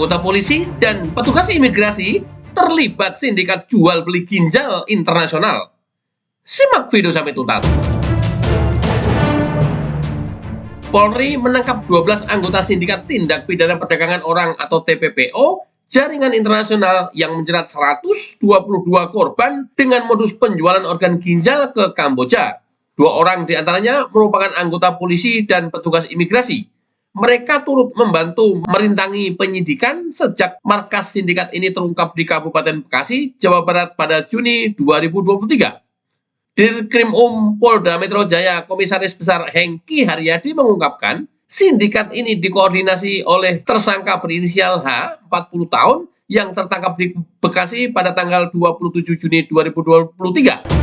anggota polisi dan petugas imigrasi terlibat sindikat jual beli ginjal internasional. Simak video sampai tuntas. Polri menangkap 12 anggota sindikat tindak pidana perdagangan orang atau TPPO jaringan internasional yang menjerat 122 korban dengan modus penjualan organ ginjal ke Kamboja. 2 orang diantaranya merupakan anggota polisi dan petugas imigrasi. Mereka turut membantu merintangi penyidikan sejak markas sindikat ini terungkap di Kabupaten Bekasi, Jawa Barat pada Juni 2023. Dirkrim Polda Metro Jaya Komisaris Besar Hengki Haryadi mengungkapkan, sindikat ini dikoordinasi oleh tersangka berinisial H, 40 tahun, yang tertangkap di Bekasi pada tanggal 27 Juni 2023.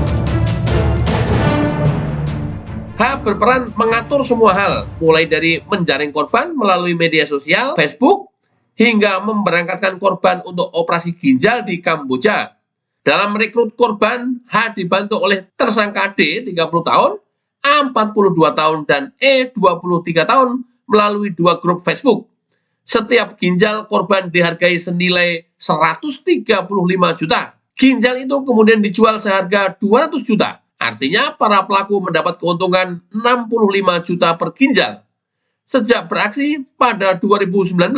H berperan mengatur semua hal, mulai dari menjaring korban melalui media sosial, Facebook, hingga memberangkatkan korban untuk operasi ginjal di Kamboja. Dalam merekrut korban, H dibantu oleh tersangka D, 30 tahun, A, 42 tahun, dan E, 23 tahun melalui 2 grup Facebook. Setiap ginjal korban dihargai senilai 135 juta. Ginjal itu kemudian dijual seharga 200 juta. Artinya para pelaku mendapat keuntungan 65 juta per ginjal. Sejak beraksi pada 2019,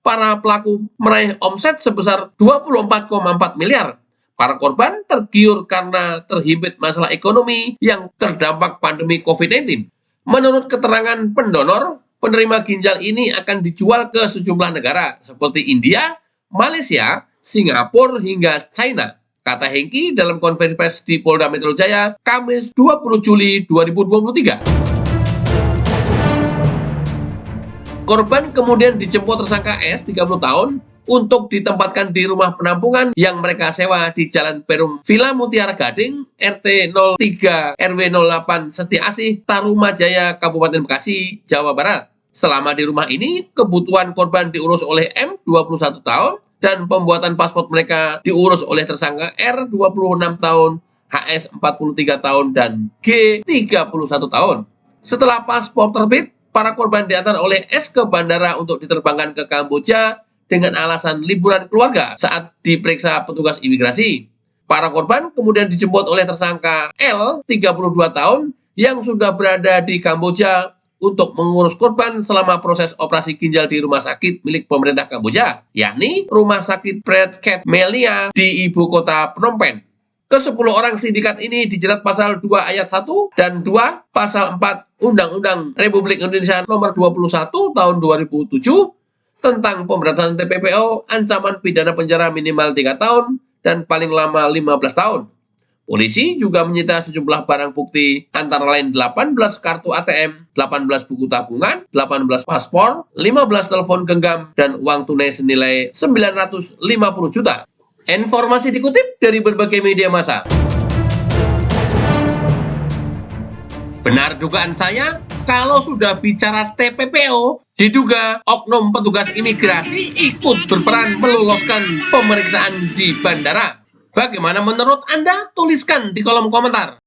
para pelaku meraih omset sebesar 24,4 miliar. Para korban tergiur karena terhimpit masalah ekonomi yang terdampak pandemi COVID-19. Menurut keterangan pendonor, penerima ginjal ini akan dijual ke sejumlah negara seperti India, Malaysia, Singapura, hingga China, kata Hengki dalam konferensi pers di Polda Metro Jaya, Kamis 20 Juli 2023. Korban kemudian dijemput tersangka S, 30 tahun, untuk ditempatkan di rumah penampungan yang mereka sewa di Jalan Perum Villa Mutiara Gading, RT 03 RW 08 Setiasih, Tarumajaya, Kabupaten Bekasi, Jawa Barat. Selama di rumah ini, kebutuhan korban diurus oleh M, 21 tahun, dan pembuatan paspor mereka diurus oleh tersangka R, 26 tahun, HS 43 tahun, dan G, 31 tahun. Setelah paspor terbit, para korban diantar oleh S ke bandara untuk diterbangkan ke Kamboja dengan alasan liburan keluarga. Saat diperiksa petugas imigrasi, para korban kemudian dijemput oleh tersangka L, 32 tahun, yang sudah berada di Kamboja untuk mengurus korban selama proses operasi ginjal di rumah sakit milik pemerintah Kamboja, yakni Rumah Sakit Pret Ket Melia di ibu kota Phnom Penh. Ke-10 orang sindikat ini dijerat pasal 2 ayat 1 dan 2 pasal 4 Undang-Undang Republik Indonesia nomor 21 tahun 2007 tentang pemberantasan TPPO, ancaman pidana penjara minimal 3 tahun dan paling lama 15 tahun. Polisi juga menyita sejumlah barang bukti antara lain 18 kartu ATM, 18 buku tabungan, 18 paspor, 15 telepon genggam, dan uang tunai senilai 950 juta. Informasi dikutip dari berbagai media massa. Benar dugaan saya, kalau sudah bicara TPPO, diduga oknum petugas imigrasi ikut berperan meloloskan pemeriksaan di bandara. Bagaimana menurut Anda? Tuliskan di kolom komentar.